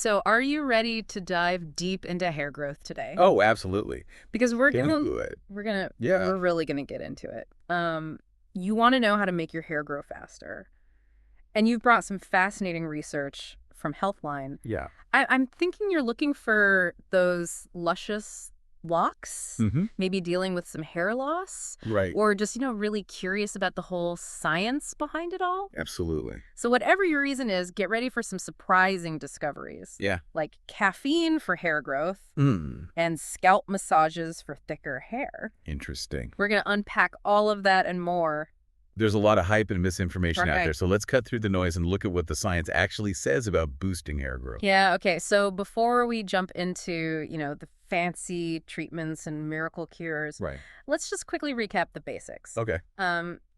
So are you ready to dive deep into hair growth today? Oh, absolutely. Because Get into it. Yeah. we're really gonna get into it. You want to know how to make your hair grow faster. And you've brought some fascinating research from Healthline. Yeah. I'm thinking you're looking for those luscious locks, Mm-hmm. maybe dealing with some hair loss, Right. or just, really curious about the whole science behind it all. Absolutely. So whatever your reason is, get ready for some surprising discoveries, Yeah. like caffeine for hair growth Hmm. and scalp massages for thicker hair. Interesting. We're going to unpack all of that and more. There's a lot of hype and misinformation out Right. there, so let's cut through the noise and look at what the science actually says about boosting hair growth. Yeah, okay. So before we jump into, the fancy treatments and miracle cures, Right. let's just quickly recap the basics. Okay.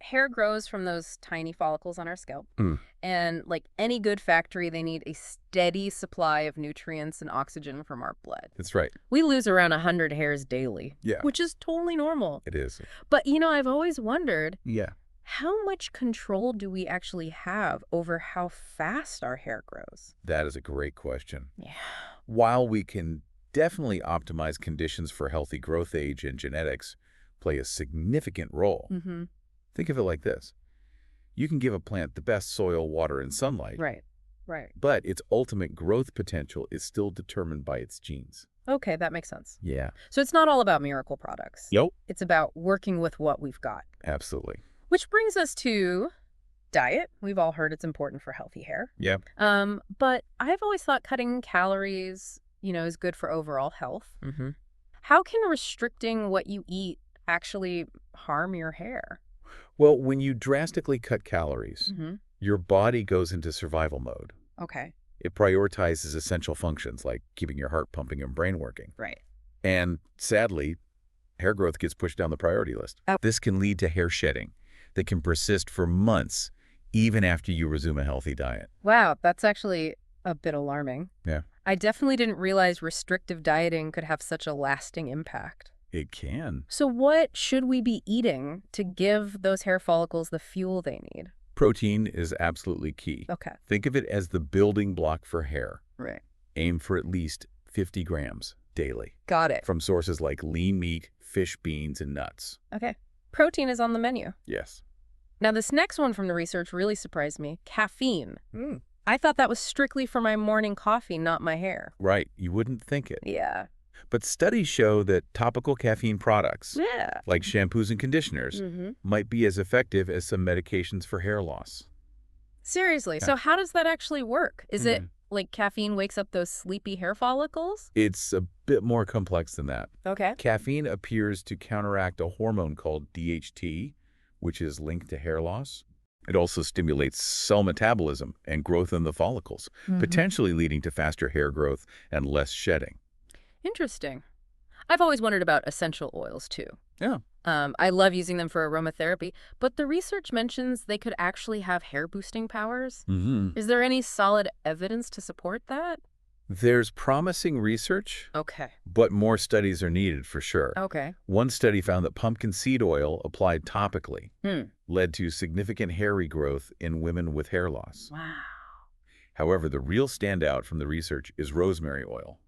Hair grows from those tiny follicles on our scalp. Mm. And like any good factory, they need a steady supply of nutrients and oxygen from our blood. That's right. We lose around 100 hairs daily, Yeah. which is totally normal. It is. But, I've always wondered, Yeah. how much control do we actually have over how fast our hair grows? That is a great question. Yeah. While we can definitely optimize conditions for healthy growth age and genetics play a significant role. Mm-hmm. Think of it like this. You can give a plant the best soil, water, and sunlight. Right. Right. But its ultimate growth potential is still determined by its genes. Okay, that makes sense. Yeah. So it's not all about miracle products. Yep. It's about working with what we've got. Absolutely. Which brings us to diet. We've all heard it's important for healthy hair. Yeah. But I've always thought cutting calories, is good for overall health. Mm-hmm. How can restricting what you eat actually harm your hair? Well, when you drastically cut calories, Mm-hmm. your body goes into survival mode. Okay. It prioritizes essential functions like keeping your heart pumping and brain working. Right. And sadly, hair growth gets pushed down the priority list. Oh. This can lead to hair shedding that can persist for months, even after you resume a healthy diet. Wow, that's actually a bit alarming. Yeah. I definitely didn't realize restrictive dieting could have such a lasting impact. It can. So what should we be eating to give those hair follicles the fuel they need? Protein is absolutely key. Okay. Think of it as the building block for hair. Right. Aim for at least 50 grams daily Got it. from sources like lean meat, fish, beans, and nuts. Okay. Protein is on the menu. Yes. Now, this next one from the research really surprised me. Caffeine. I thought that was strictly for my morning coffee, not my hair. Right. You wouldn't think it. Yeah. But studies show that topical caffeine products, Yeah. like shampoos and conditioners, Mm-hmm. might be as effective as some medications for hair loss. Seriously. Yeah. So how does that actually work? Is it Mhm. like caffeine wakes up those sleepy hair follicles? It's a bit more complex than that. Okay. Caffeine appears to counteract a hormone called DHT, which is linked to hair loss. It also stimulates cell metabolism and growth in the follicles, potentially leading to faster hair growth and less shedding. Interesting. I've always wondered about essential oils, too. Yeah. I love using them for aromatherapy, but the research mentions they could actually have hair-boosting powers. Mm-hmm. Is there any solid evidence to support that? There's promising research, Okay. but more studies are needed for sure. Okay. One study found that pumpkin seed oil applied topically led to significant hair regrowth in women with hair loss. Wow. However, the real standout from the research is rosemary oil.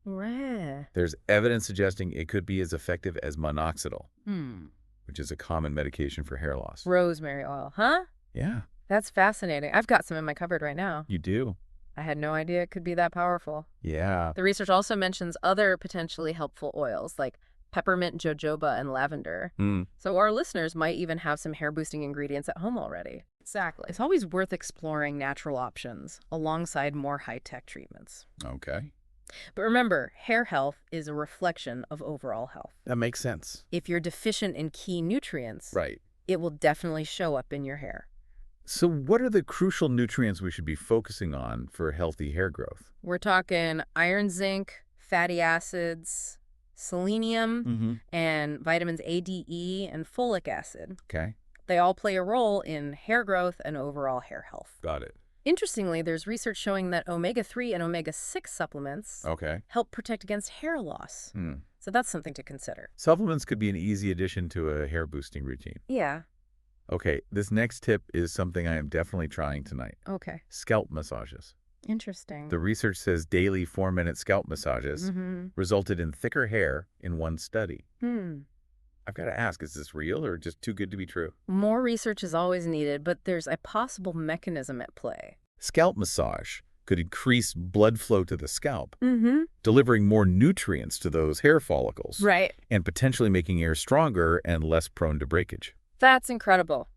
Rare. There's evidence suggesting it could be as effective as minoxidil, Hmm. which is a common medication for hair loss. Rosemary oil, huh? Yeah, That's fascinating. I've got some in my cupboard right now. you do. I had no idea it could be that powerful. Yeah. The research also mentions other potentially helpful oils like peppermint, jojoba, and lavender. So our listeners might even have some hair-boosting ingredients at home already. Exactly. It's always worth exploring natural options alongside more high-tech treatments. Okay. But remember, hair health is a reflection of overall health. That makes sense. If you're deficient in key nutrients, Right. it will definitely show up in your hair. So what are the crucial nutrients we should be focusing on for healthy hair growth? We're talking iron, zinc, fatty acids, selenium, and vitamins A, D, E, and folic acid. Okay. They all play a role in hair growth and overall hair health. Got it. Interestingly, there's research showing that omega-3 and omega-6 supplements Okay. help protect against hair loss. So that's something to consider. Supplements could be an easy addition to a hair boosting routine. Yeah. Okay, this next tip is something I am definitely trying tonight. Okay. Scalp massages. Interesting. The research says daily 4-minute scalp massages resulted in thicker hair in one study. I've got to ask, is this real or just too good to be true? More research is always needed, but there's a possible mechanism at play. Scalp massage could increase blood flow to the scalp, delivering more nutrients to those hair follicles, Right. and potentially making hair stronger and less prone to breakage. That's incredible.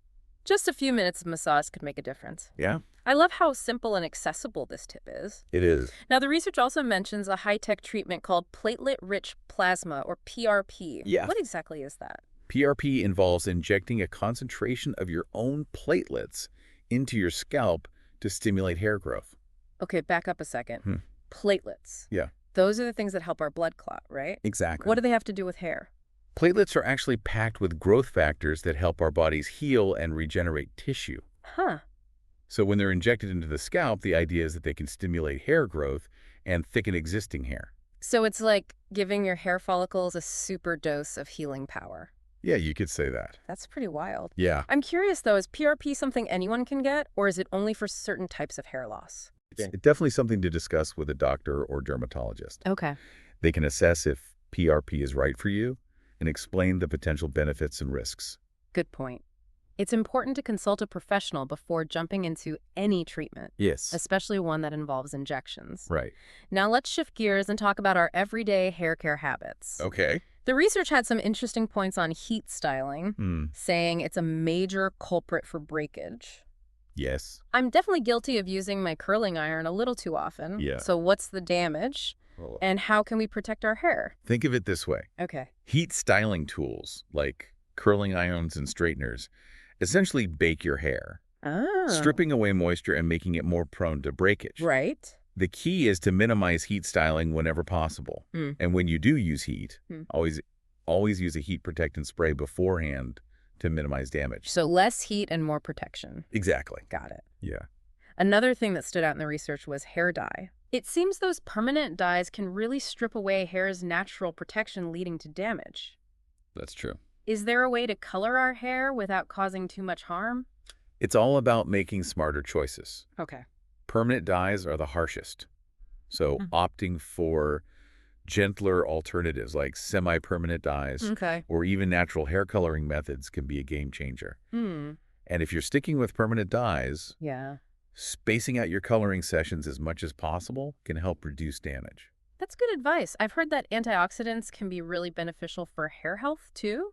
Just a few minutes of massage could make a difference. Yeah, I love how simple and accessible this tip is. it is. Now, the research also mentions a high-tech treatment called platelet-rich plasma, or PRP. Yeah. What exactly is that? PRP involves injecting a concentration of your own platelets into your scalp to stimulate hair growth. Okay, back up a second. Platelets. Yeah. Those are the things that help our blood clot, right? Exactly. What do they have to do with hair? Platelets are actually packed with growth factors that help our bodies heal and regenerate tissue. Huh. So when they're injected into the scalp, the idea is that they can stimulate hair growth and thicken existing hair. So it's like giving your hair follicles a super dose of healing power. Yeah, you could say that. That's pretty wild. Yeah. I'm curious, though, is PRP something anyone can get, or is it only for certain types of hair loss? It's definitely something to discuss with a doctor or dermatologist. Okay. They can assess if PRP is right for you and explain the potential benefits and risks. Good point. It's important to consult a professional before jumping into any treatment, Yes. especially one that involves injections. Right. Now let's shift gears and talk about our everyday hair care habits. Okay. The research had some interesting points on heat styling, saying it's a major culprit for breakage. Yes. I'm definitely guilty of using my curling iron a little too often. Yeah. So what's the damage? Well, And how can we protect our hair? think of it this way. Okay. Heat styling tools like curling irons and straighteners essentially bake your hair, stripping away moisture and making it more prone to breakage. Right. The key is to minimize heat styling whenever possible. And when you do use heat, always use a heat protectant spray beforehand to minimize damage. So less heat and more protection. Exactly. Got it. Yeah. Another thing that stood out in the research was hair dye. It seems those permanent dyes can really strip away hair's natural protection, leading to damage. That's true. Is there a way to color our hair without causing too much harm? It's all about making smarter choices. Okay. Permanent dyes are the harshest. So opting for gentler alternatives like semi-permanent dyes Okay. or even natural hair coloring methods can be a game changer. Hmm. And if you're sticking with permanent dyes, Yeah. spacing out your coloring sessions as much as possible can help reduce damage. That's good advice. I've heard that antioxidants can be really beneficial for hair health, too.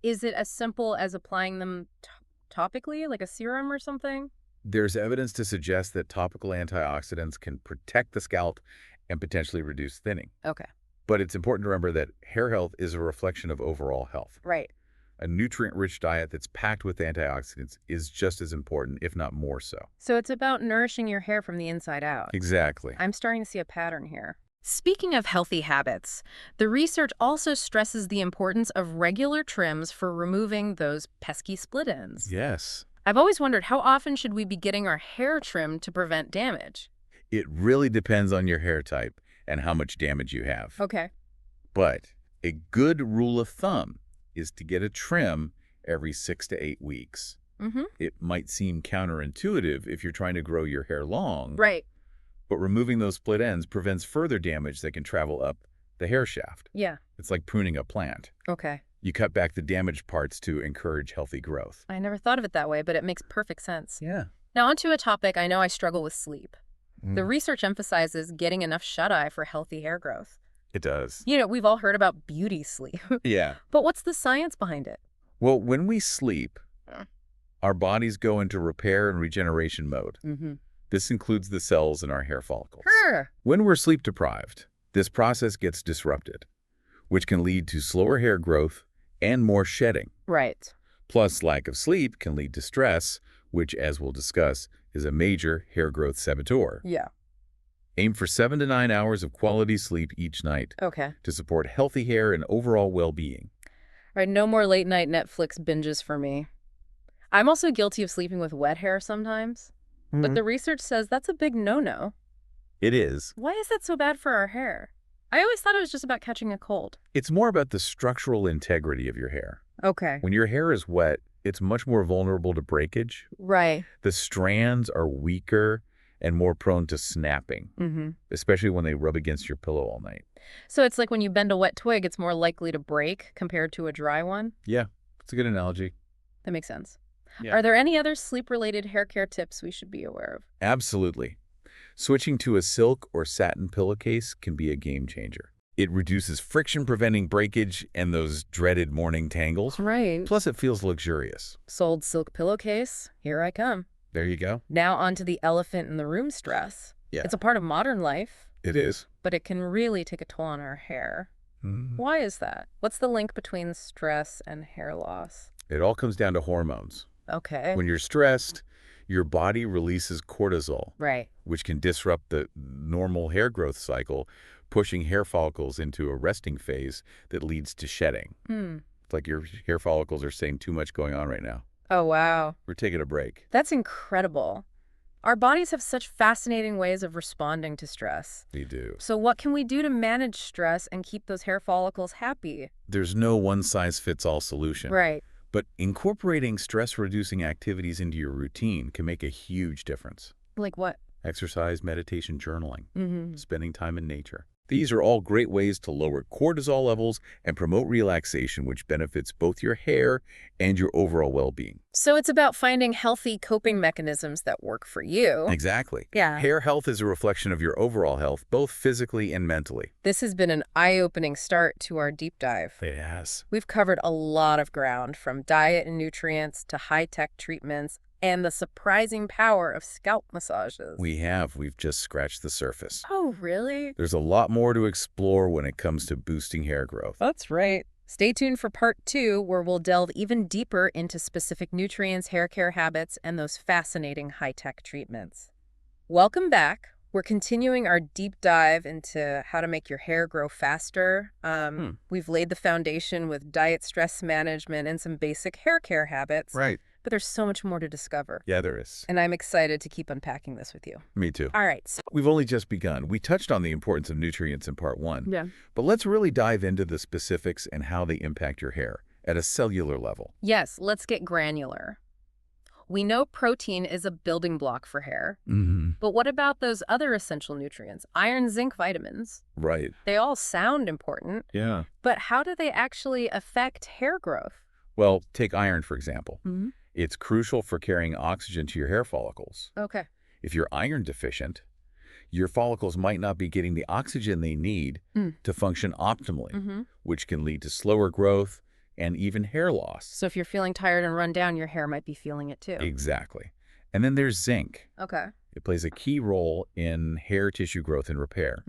Is it as simple as applying them topically, like a serum or something? There's evidence to suggest that topical antioxidants can protect the scalp and potentially reduce thinning. Okay. But it's important to remember that hair health is a reflection of overall health. Right. A nutrient-rich diet that's packed with antioxidants is just as important, if not more so. So it's about nourishing your hair from the inside out. Exactly. I'm starting to see a pattern here. Speaking of healthy habits, the research also stresses the importance of regular trims for removing those pesky split ends. Yes. I've always wondered, how often should we be getting our hair trimmed to prevent damage? It really depends on your hair type and how much damage you have. Okay. But a good rule of thumb is to get a trim every 6 to 8 weeks. It might seem counterintuitive if you're trying to grow your hair long. Right. But removing those split ends prevents further damage that can travel up the hair shaft. Yeah. It's like pruning a plant. Okay. You cut back the damaged parts to encourage healthy growth. I never thought of it that way, but it makes perfect sense. Yeah. Now onto a topic I know I struggle with: sleep. The research emphasizes getting enough shut-eye for healthy hair growth. It does. You know, we've all heard about beauty sleep. Yeah. But what's the science behind it? Well, when we sleep, our bodies go into repair and regeneration mode. This includes the cells in our hair follicles. When we're sleep deprived, this process gets disrupted, which can lead to slower hair growth and more shedding. Right. Plus, lack of sleep can lead to stress, which, as we'll discuss, is a major hair growth saboteur. Yeah. Aim for 7 to 9 hours of quality sleep each night Okay. to support healthy hair and overall well-being. All right, no more late-night Netflix binges for me. I'm also guilty of sleeping with wet hair sometimes, but the research says that's a big no-no. It is. Why is that so bad for our hair? I always thought it was just about catching a cold. It's more about the structural integrity of your hair. Okay. When your hair is wet, it's much more vulnerable to breakage. Right. The strands are weaker and more prone to snapping, especially when they rub against your pillow all night. So it's like when you bend a wet twig, it's more likely to break compared to a dry one? Yeah, it's a good analogy. That makes sense. Yeah. Are there any other sleep-related hair care tips we should be aware of? Absolutely. Switching to a silk or satin pillowcase can be a game changer. It reduces friction, preventing breakage and those dreaded morning tangles. Right. Plus, it feels luxurious. Sold silk pillowcase. Here I come. There you go. Now onto the elephant in the room stress. Yeah. It's a part of modern life, It is. but it can really take a toll on our hair. Mm. Why is that? What's the link between stress and hair loss? It all comes down to hormones. Okay. When you're stressed, your body releases cortisol, Right. which can disrupt the normal hair growth cycle, pushing hair follicles into a resting phase that leads to shedding. It's like your hair follicles are saying too much going on right now. Oh, wow. We're taking a break. That's incredible. Our bodies have such fascinating ways of responding to stress. They do. So what can we do to manage stress and keep those hair follicles happy? There's no one-size-fits-all solution. Right. But incorporating stress-reducing activities into your routine can make a huge difference. Like what? Exercise, meditation, journaling, spending time in nature. These are all great ways to lower cortisol levels and promote relaxation, which benefits both your hair and your overall well-being. So it's about finding healthy coping mechanisms that work for you. Exactly. Yeah. Hair health is a reflection of your overall health, both physically and mentally. This has been an eye-opening start to our deep dive. It has. We've covered a lot of ground, from diet and nutrients to high-tech treatments and the surprising power of scalp massages. We've just scratched the surface. Oh, really? There's a lot more to explore when it comes to boosting hair growth. That's right. Stay tuned for part 2, where we'll delve even deeper into specific nutrients, hair care habits, and those fascinating high-tech treatments. Welcome back. We're continuing our deep dive into how to make your hair grow faster. We've laid the foundation with diet, stress management, and some basic hair care habits. Right. But there's so much more to discover. Yeah, there is. And I'm excited to keep unpacking this with you. Me too. All right. So We've only just begun. We touched on the importance of nutrients in part 1. yeah. But let's really dive into the specifics and how they impact your hair at a cellular level. Yes, let's get granular. We know protein is a building block for hair. But what about those other essential nutrients? Iron, zinc, vitamins. Right. They all sound important, Yeah. but how do they actually affect hair growth? Well, take iron, for example. It's crucial for carrying oxygen to your hair follicles. Okay. If you're iron deficient, your follicles might not be getting the oxygen they need to function optimally, which can lead to slower growth and even hair loss. So if you're feeling tired and run down, your hair might be feeling it too. Exactly. And then there's zinc. Okay. It plays a key role in hair tissue growth and repair,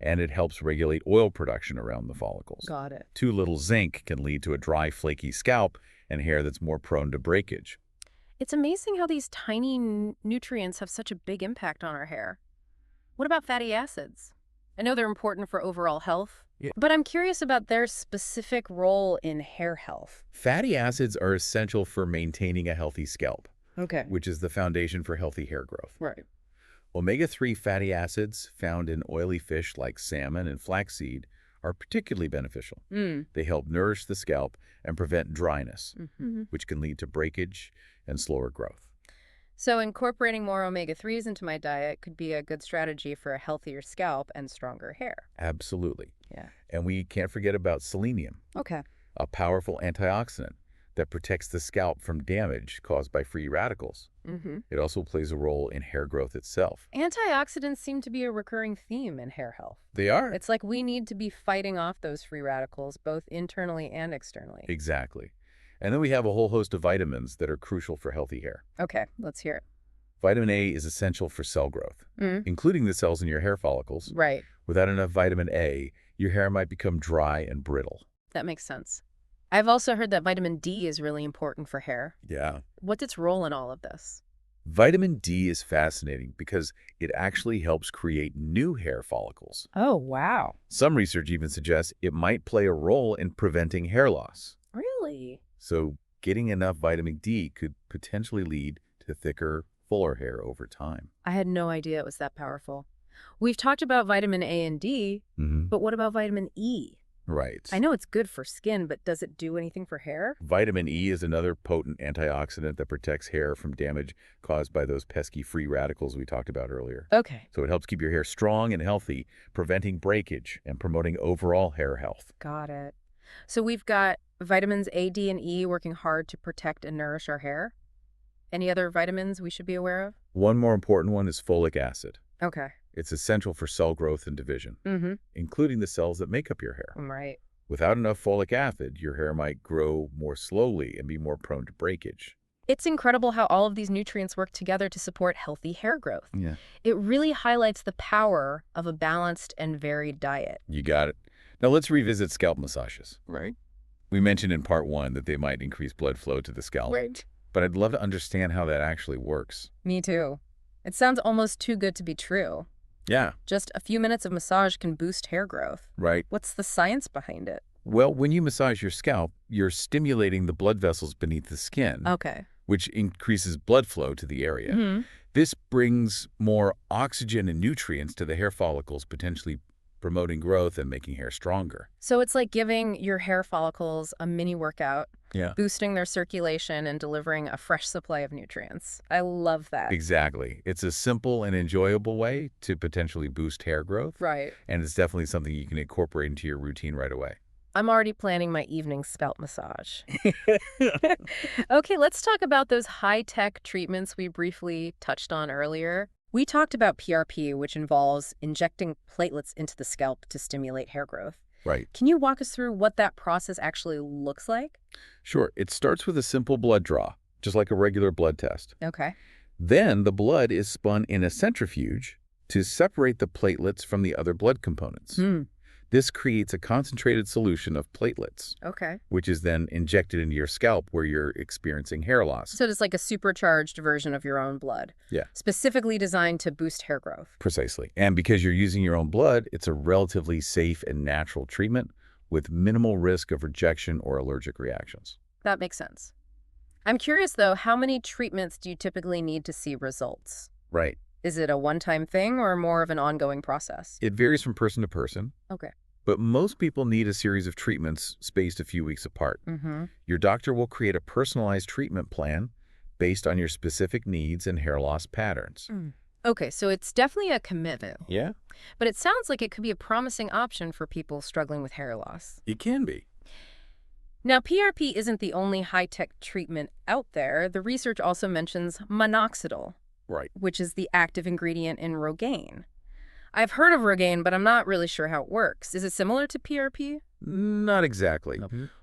and it helps regulate oil production around the follicles. Got it. Too little zinc can lead to a dry, flaky scalp and hair that's more prone to breakage. It's amazing how these tiny nutrients have such a big impact on our hair. What about fatty acids? I know they're important for overall health, but I'm curious about their specific role in hair health. Fatty acids are essential for maintaining a healthy scalp, Okay. which is the foundation for healthy hair growth. Right. Omega-3 fatty acids found in oily fish like salmon and flaxseed are particularly beneficial. They help nourish the scalp and prevent dryness, which can lead to breakage and slower growth. So incorporating more omega-3s into my diet could be a good strategy for a healthier scalp and stronger hair. Absolutely. Yeah. And we can't forget about selenium, Okay. a powerful antioxidant that protects the scalp from damage caused by free radicals. It also plays a role in hair growth itself. Antioxidants seem to be a recurring theme in hair health. They are. It's like we need to be fighting off those free radicals, both internally and externally. Exactly. And then we have a whole host of vitamins that are crucial for healthy hair. Okay, let's hear it. Vitamin A is essential for cell growth, including the cells in your hair follicles. Right. Without enough vitamin A, your hair might become dry and brittle. That makes sense. I've also heard that vitamin D is really important for hair. Yeah. What's its role in all of this? Vitamin D is fascinating because it actually helps create new hair follicles. Oh, wow. Some research even suggests it might play a role in preventing hair loss. Really? So getting enough vitamin D could potentially lead to thicker, fuller hair over time. I had no idea it was that powerful. We've talked about vitamin A and D, but what about vitamin E? Right. I know it's good for skin, but does it do anything for hair? Vitamin E is another potent antioxidant that protects hair from damage caused by those pesky free radicals we talked about earlier. Okay. So it helps keep your hair strong and healthy, preventing breakage and promoting overall hair health. Got it. So we've got vitamins A, D, and E working hard to protect and nourish our hair. Any other vitamins we should be aware of? One more important one is folic acid. Okay. It's essential for cell growth and division, including the cells that make up your hair. Right. Without enough folic acid, your hair might grow more slowly and be more prone to breakage. It's incredible how all of these nutrients work together to support healthy hair growth. Yeah. It really highlights the power of a balanced and varied diet. You got it. Now let's revisit scalp massages. Right. We mentioned in part 1 that they might increase blood flow to the scalp. Right. But I'd love to understand how that actually works. Me too. It sounds almost too good to be true. Yeah. Just a few minutes of massage can boost hair growth. Right. What's the science behind it? Well, when you massage your scalp, you're stimulating the blood vessels beneath the skin, Okay. which increases blood flow to the area. This brings more oxygen and nutrients to the hair follicles, potentially promoting growth and making hair stronger. So it's like giving your hair follicles a mini workout, Yeah. boosting their circulation and delivering a fresh supply of nutrients. I love that. Exactly. It's a simple and enjoyable way to potentially boost hair growth. Right. And it's definitely something you can incorporate into your routine right away. I'm already planning my evening scalp massage. Okay, let's talk about those high-tech treatments we briefly touched on earlier. We talked about PRP, which involves injecting platelets into the scalp to stimulate hair growth. Right. Can you walk us through what that process actually looks like? Sure. It starts with a simple blood draw, just like a regular blood test. Okay. Then the blood is spun in a centrifuge to separate the platelets from the other blood components. This creates a concentrated solution of platelets, Okay. which is then injected into your scalp where you're experiencing hair loss. So it's like a supercharged version of your own blood. Yeah. Specifically designed to boost hair growth. Precisely. And because you're using your own blood, it's a relatively safe and natural treatment with minimal risk of rejection or allergic reactions. That makes sense. I'm curious, though, how many treatments do you typically need to see results? Right. Is it a one-time thing or more of an ongoing process? It varies from person to person. Okay. But most people need a series of treatments spaced a few weeks apart. Your doctor will create a personalized treatment plan based on your specific needs and hair loss patterns. Okay, so it's definitely a commitment. Yeah, But it sounds like it could be a promising option for people struggling with hair loss. it can be. Now, PRP isn't the only high-tech treatment out there. The research also mentions minoxidil, Right. which is the active ingredient in Rogaine. I've heard of Rogaine, but I'm not really sure how it works. Is it similar to PRP? Not exactly.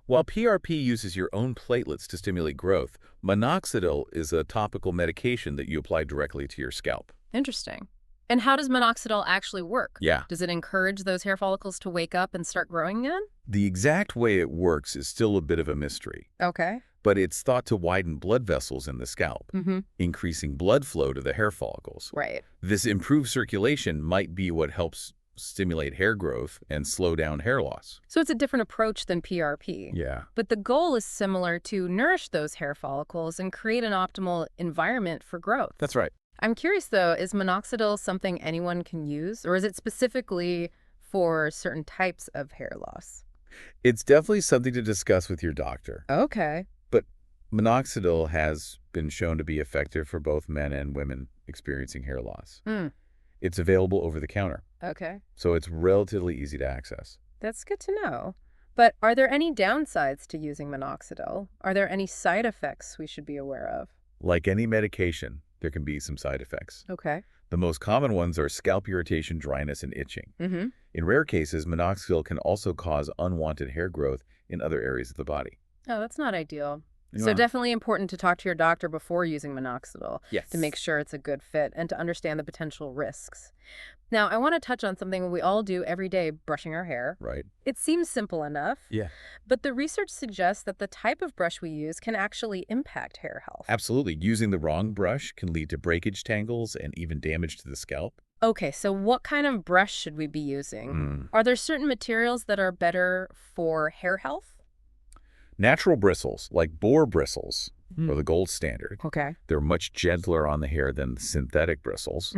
While PRP uses your own platelets to stimulate growth, minoxidil is a topical medication that you apply directly to your scalp. Interesting. And how does minoxidil actually work? Yeah. Does it encourage those hair follicles to wake up and start growing again? The exact way it works is still a bit of a mystery, Okay. but it's thought to widen blood vessels in the scalp, increasing blood flow to the hair follicles. Right. This improved circulation might be what helps stimulate hair growth and slow down hair loss. So it's a different approach than PRP. Yeah. But the goal is similar to nourish those hair follicles and create an optimal environment for growth. That's right. I'm curious, though, is minoxidil something anyone can use, or is it specifically for certain types of hair loss? It's definitely something to discuss with your doctor. Okay. But minoxidil has been shown to be effective for both men and women experiencing hair loss. It's available over the counter, Okay. so it's relatively easy to access. That's good to know. But are there any downsides to using minoxidil? Are there any side effects we should be aware of? Like any medication, there can be some side effects. Okay. The most common ones are scalp irritation, dryness, and itching. In rare cases, minoxidil can also cause unwanted hair growth in other areas of the body. Oh, that's not ideal. Yeah. So definitely important to talk to your doctor before using minoxidil Yes. to make sure it's a good fit and to understand the potential risks. Now, I want to touch on something we all do every day, brushing our hair. Right. It seems simple enough, Yeah. but the research suggests that the type of brush we use can actually impact hair health. Absolutely. Using the wrong brush can lead to breakage, tangles, and even damage to the scalp. Okay, so what kind of brush should we be using? Are there certain materials that are better for hair health? Natural bristles, like boar bristles, are the gold standard. Okay. They're much gentler on the hair than synthetic bristles,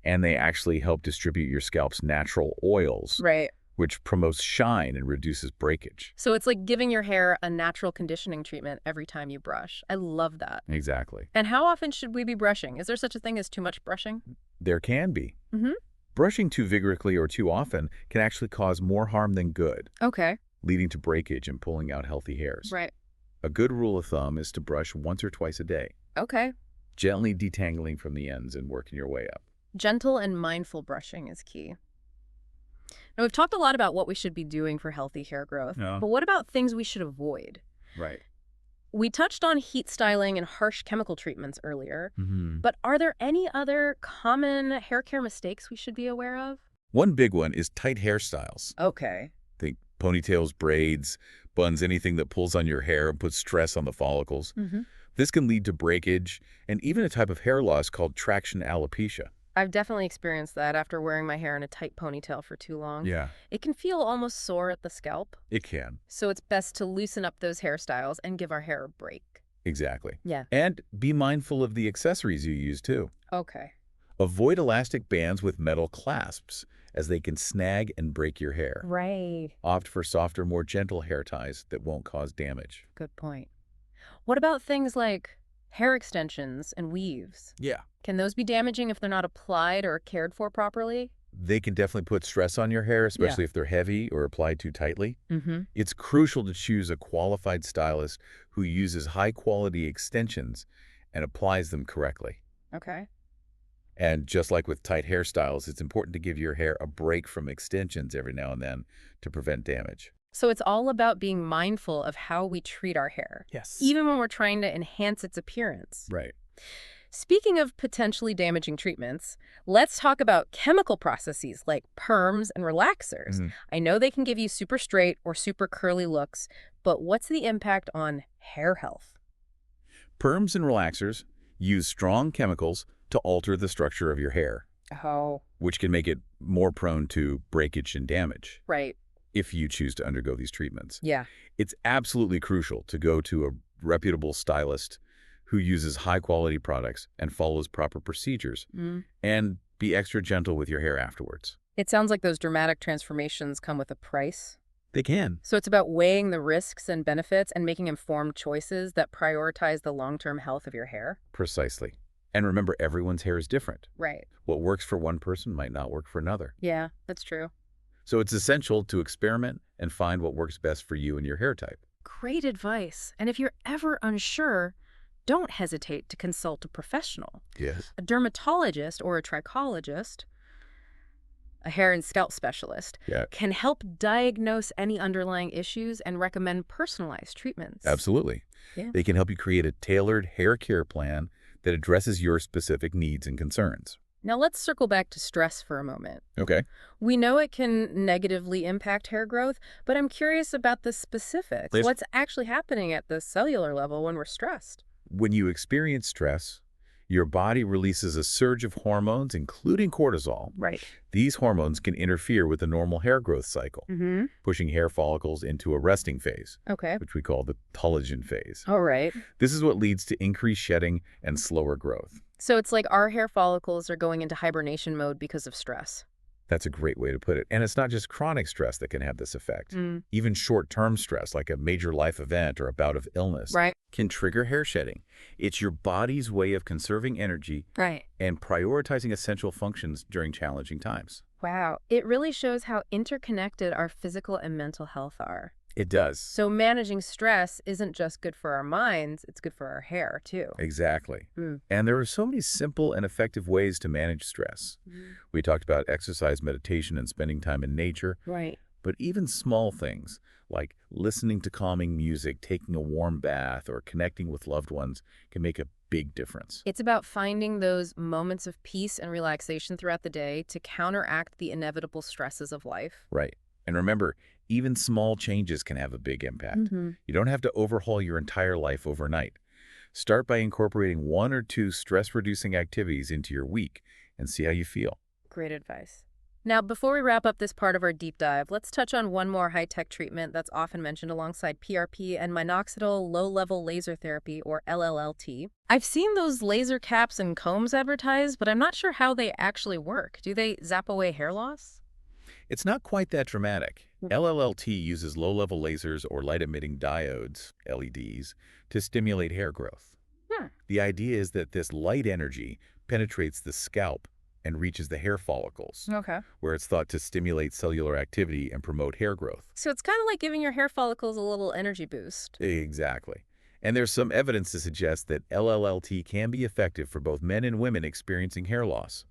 and they actually help distribute your scalp's natural oils, Right. which promotes shine and reduces breakage. So it's like giving your hair a natural conditioning treatment every time you brush. I love that. Exactly. And how often should we be brushing? Is there such a thing as too much brushing? There can be. Mm-hmm. Brushing too vigorously or too often can actually cause more harm than good, Okay. leading to breakage and pulling out healthy hairs. Right. A good rule of thumb is to brush once or twice a day, Okay. gently detangling from the ends and working your way up. Gentle and mindful brushing is key. Now, we've talked a lot about what we should be doing for healthy hair growth, Yeah. but what about things we should avoid? Right. We touched on heat styling and harsh chemical treatments earlier, Mm-hmm. but are there any other common hair care mistakes we should be aware of? One big one is tight hairstyles. Okay. Think ponytails, braids, buns, anything that pulls on your hair and puts stress on the follicles. Mm-hmm. This can lead to breakage and even a type of hair loss called traction alopecia. I've definitely experienced that after wearing my hair in a tight ponytail for too long. Yeah, It can feel almost sore at the scalp, it can. so it's best to loosen up those hairstyles and give our hair a break. Exactly. Yeah. And be mindful of the accessories you use too. Okay. Avoid elastic bands with metal clasps, as they can snag and break your hair. Right. Opt for softer, more gentle hair ties that won't cause damage. Good point. What about things like hair extensions and weaves? Yeah. Can those be damaging if they're not applied or cared for properly? They can definitely put stress on your hair, especially if they're heavy or applied too tightly. Mm-hmm. It's crucial to choose a qualified stylist who uses high-quality extensions and applies them correctly. Okay. And just like with tight hairstyles, it's important to give your hair a break from extensions every now and then to prevent damage. So it's all about being mindful of how we treat our hair, Yes. even when we're trying to enhance its appearance. Right. Speaking of potentially damaging treatments, let's talk about chemical processes like perms and relaxers. Mhm. I know they can give you super straight or super curly looks, but what's the impact on hair health? Perms and relaxers use strong chemicals to alter the structure of your hair, Oh, which can make it more prone to breakage and damage right. if you choose to undergo these treatments. Yeah. It's absolutely crucial to go to a reputable stylist who uses high-quality products and follows proper procedures, and be extra gentle with your hair afterwards. It sounds like those dramatic transformations come with a price. They can. So it's about weighing the risks and benefits and making informed choices that prioritize the long-term health of your hair. Precisely. And remember, everyone's hair is different. Right. What works for one person might not work for another. Yeah, that's true. So it's essential to experiment and find what works best for you and your hair type. Great advice. And if you're ever unsure, don't hesitate to consult a professional. Yes. A dermatologist or a trichologist, a hair and scalp specialist, Yeah. can help diagnose any underlying issues and recommend personalized treatments. Absolutely. Yeah. They can help you create a tailored hair care plan that addresses your specific needs and concerns. Now let's circle back to stress for a moment. Okay. We know it can negatively impact hair growth, but I'm curious about the specifics. Please. What's actually happening at the cellular level when we're stressed? When you experience stress, your body releases a surge of hormones, including cortisol. Right. These hormones can interfere with the normal hair growth cycle, Mm-hmm. pushing hair follicles into a resting phase, Okay. which we call the telogen phase. All right. This is what leads to increased shedding and slower growth. So it's like our hair follicles are going into hibernation mode because of stress. That's a great way to put it. And it's not just chronic stress that can have this effect. Even short-term stress, like a major life event or a bout of illness, Right. can trigger hair shedding. It's your body's way of conserving energy Right. and prioritizing essential functions during challenging times. Wow. It really shows how interconnected our physical and mental health are. It does. So managing stress isn't just good for our minds, it's good for our hair, too. Exactly. Mm. And there are so many simple and effective ways to manage stress. We talked about exercise, meditation, and spending time in nature, Right. but even small things like listening to calming music, taking a warm bath, or connecting with loved ones can make a big difference. It's about finding those moments of peace and relaxation throughout the day to counteract the inevitable stresses of life. Right. And remember, even small changes can have a big impact. You don't have to overhaul your entire life overnight. Start by incorporating 1 or 2 stress-reducing activities into your week and see how you feel. Great advice. Now, before we wrap up this part of our deep dive, let's touch on one more high-tech treatment that's often mentioned alongside PRP and minoxidil low-level laser therapy, or LLLT. I've seen those laser caps and combs advertised, but I'm not sure how they actually work. Do they zap away hair loss? It's not quite that dramatic. LLLT uses low-level lasers or light-emitting diodes, LEDs, to stimulate hair growth. The idea is that this light energy penetrates the scalp and reaches the hair follicles, Okay. where it's thought to stimulate cellular activity and promote hair growth. So it's kind of like giving your hair follicles a little energy boost. Exactly. And there's some evidence to suggest that LLLT can be effective for both men and women experiencing hair loss.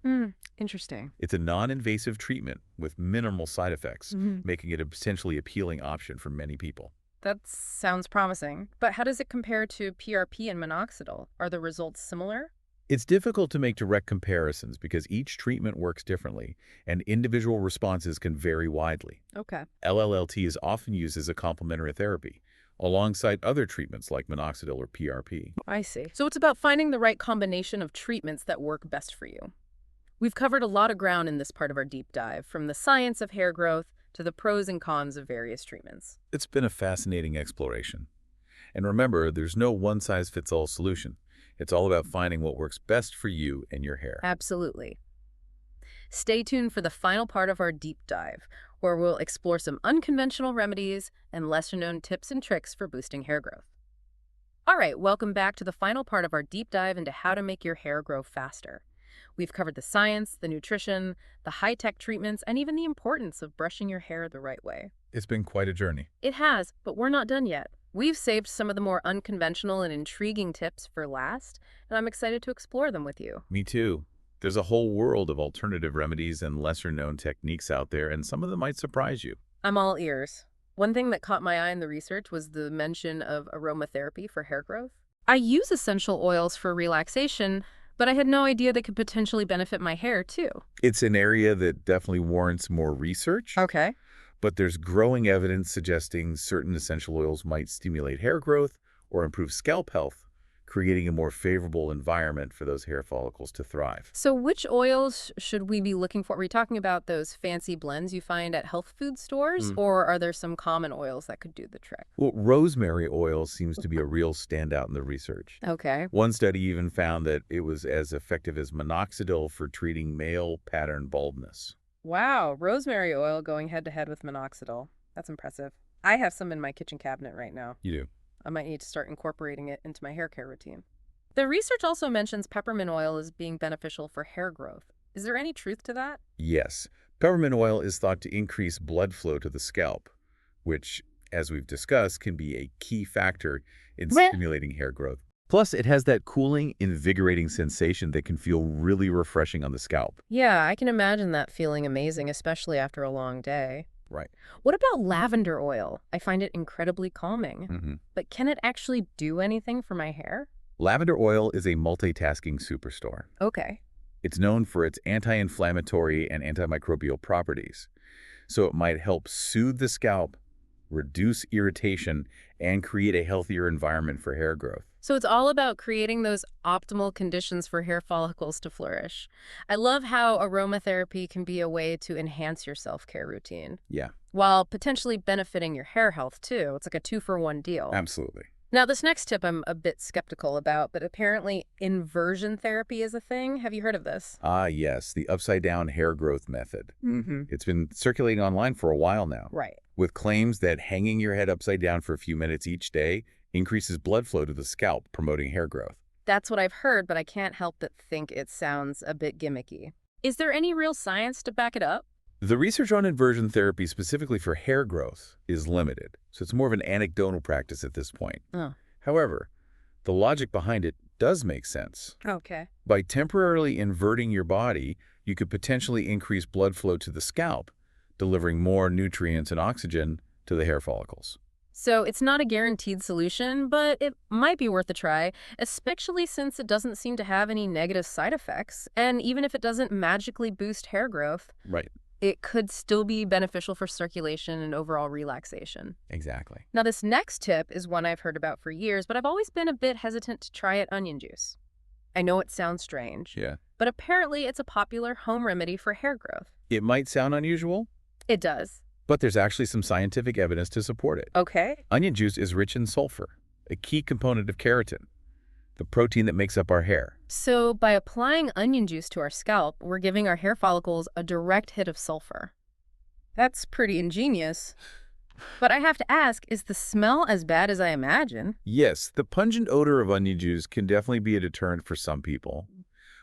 Interesting. It's a non-invasive treatment with minimal side effects, making it a potentially appealing option for many people. That sounds promising. But how does it compare to PRP and minoxidil? Are the results similar? It's difficult to make direct comparisons because each treatment works differently, and individual responses can vary widely. Okay. LLLT is often used as a complementary therapy, alongside other treatments like minoxidil or PRP. I see. So it's about finding the right combination of treatments that work best for you. We've covered a lot of ground in this part of our deep dive, from the science of hair growth to the pros and cons of various treatments. It's been a fascinating exploration. And remember, there's no one-size-fits-all solution. It's all about finding what works best for you and your hair. Absolutely. Stay tuned for the final part of our deep dive, where we'll explore some unconventional remedies and lesser-known tips and tricks for boosting hair growth. All right, welcome back to the final part of our deep dive into how to make your hair grow faster. We've covered the science, the nutrition, the high-tech treatments, and even the importance of brushing your hair the right way. It's been quite a journey. It has, but we're not done yet. We've saved some of the more unconventional and intriguing tips for last, and I'm excited to explore them with you. Me too. There's a whole world of alternative remedies and lesser-known techniques out there, and some of them might surprise you. I'm all ears. One thing that caught my eye in the research was the mention of aromatherapy for hair growth. I use essential oils for relaxation, but I had no idea they could potentially benefit my hair, too. It's an area that definitely warrants more research. Okay. But there's growing evidence suggesting certain essential oils might stimulate hair growth or improve scalp health, creating a more favorable environment for those hair follicles to thrive. So which oils should we be looking for? Are we talking about those fancy blends you find at health food stores, or are there some common oils that could do the trick? Well, rosemary oil seems to be a real standout in the research. Okay. One study even found that it was as effective as minoxidil for treating male pattern baldness. Wow, rosemary oil going head-to-head with minoxidil. That's impressive. I have some in my kitchen cabinet right now. You do? I might need to start incorporating it into my hair care routine. The research also mentions peppermint oil as being beneficial for hair growth. Is there any truth to that? Yes. Peppermint oil is thought to increase blood flow to the scalp, which, as we've discussed, can be a key factor in stimulating hair growth. Plus, it has that cooling, invigorating sensation that can feel really refreshing on the scalp. Yeah, I can imagine that feeling amazing, especially after a long day. Right. What about lavender oil? I find it incredibly calming. But can it actually do anything for my hair? Lavender oil is a multitasking superstar. Okay. It's known for its anti-inflammatory and antimicrobial properties. So it might help soothe the scalp, reduce irritation, and create a healthier environment for hair growth. So it's all about creating those optimal conditions for hair follicles to flourish. I love how aromatherapy can be a way to enhance your self-care routine. Yeah. While potentially benefiting your hair health, too. It's like a two-for-one deal. Absolutely. Now, this next tip I'm a bit skeptical about, but apparently inversion therapy is a thing. Have you heard of this? Ah, yes, the upside-down hair growth method. It's been circulating online for a while now. Right. With claims that hanging your head upside down for a few minutes each day increases blood flow to the scalp, promoting hair growth. That's what I've heard, but I can't help but think it sounds a bit gimmicky. Is there any real science to back it up? The research on inversion therapy specifically for hair growth is limited, so it's more of an anecdotal practice at this point. Oh. However, the logic behind it does make sense. Okay. By temporarily inverting your body, you could potentially increase blood flow to the scalp, delivering more nutrients and oxygen to the hair follicles. So it's not a guaranteed solution, but it might be worth a try, especially since it doesn't seem to have any negative side effects. And even if it doesn't magically boost hair growth, Right. it could still be beneficial for circulation and overall relaxation. Exactly. Now, this next tip is one I've heard about for years, but I've always been a bit hesitant to try it: onion juice. I know it sounds strange, Yeah. but apparently it's a popular home remedy for hair growth. It might sound unusual, It does. but there's actually some scientific evidence to support it. Okay. Onion juice is rich in sulfur, a key component of keratin, the protein that makes up our hair. So by applying onion juice to our scalp, we're giving our hair follicles a direct hit of sulfur. That's pretty ingenious. But I have to ask, is the smell as bad as I imagine? Yes, the pungent odor of onion juice can definitely be a deterrent for some people,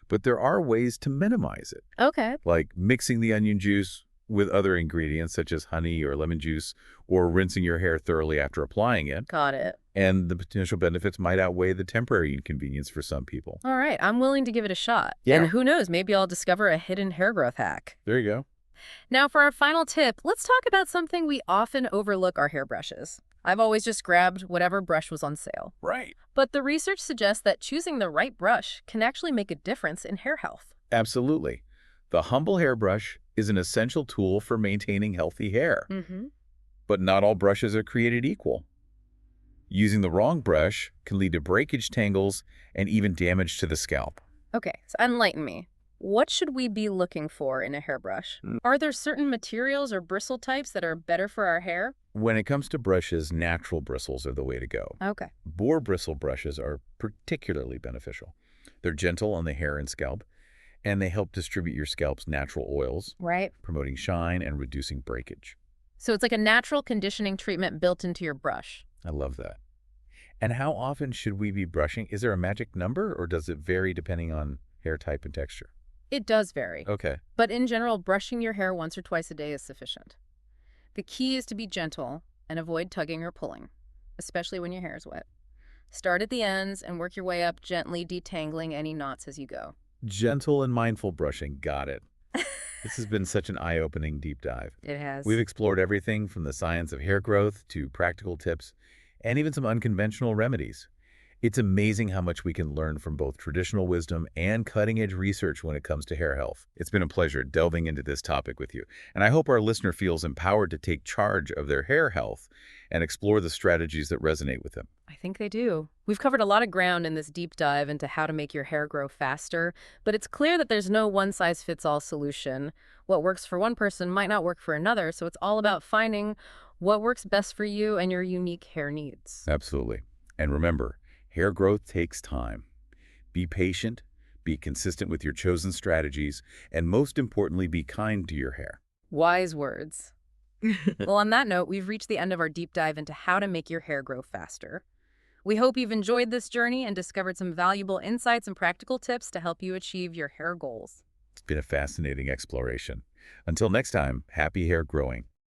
but there are ways to minimize it, Okay. like mixing the onion juice with other ingredients such as honey or lemon juice, or rinsing your hair thoroughly after applying it. Got it. And the potential benefits might outweigh the temporary inconvenience for some people. All right, I'm willing to give it a shot. Yeah. And who knows, maybe I'll discover a hidden hair growth hack. There you go. Now, for our final tip, let's talk about something we often overlook: our hairbrushes. I've always just grabbed whatever brush was on sale. Right. But the research suggests that choosing the right brush can actually make a difference in hair health. Absolutely. The humble hairbrush is an essential tool for maintaining healthy hair, Mm-hmm. but not all brushes are created equal. Using the wrong brush can lead to breakage, tangles, and even damage to the scalp. Okay, so enlighten me. What should we be looking for in a hairbrush? Are there certain materials or bristle types that are better for our hair? When it comes to brushes, natural bristles are the way to go. Okay. Boar bristle brushes are particularly beneficial. They're gentle on the hair and scalp, and they help distribute your scalp's natural oils, Right. promoting shine and reducing breakage. So it's like a natural conditioning treatment built into your brush. I love that. And how often should we be brushing? Is there a magic number, or does it vary depending on hair type and texture? It does vary. Okay. But in general, brushing your hair once or twice a day is sufficient. The key is to be gentle and avoid tugging or pulling, especially when your hair is wet. Start at the ends and work your way up, gently detangling any knots as you go. Gentle and mindful brushing. Got it. This has been such an eye-opening deep dive. It has. We've explored everything from the science of hair growth to practical tips and even some unconventional remedies. It's amazing how much we can learn from both traditional wisdom and cutting-edge research when it comes to hair health. It's been a pleasure delving into this topic with you, and I hope our listener feels empowered to take charge of their hair health and explore the strategies that resonate with them. I think they do. We've covered a lot of ground in this deep dive into how to make your hair grow faster, but it's clear that there's no one-size-fits-all solution. What works for one person might not work for another, so it's all about finding what works best for you and your unique hair needs. Absolutely. And remember, hair growth takes time. Be patient, be consistent with your chosen strategies, and most importantly, be kind to your hair. Wise words. Well, on that note, we've reached the end of our deep dive into how to make your hair grow faster. We hope you've enjoyed this journey and discovered some valuable insights and practical tips to help you achieve your hair goals. It's been a fascinating exploration. Until next time, happy hair growing.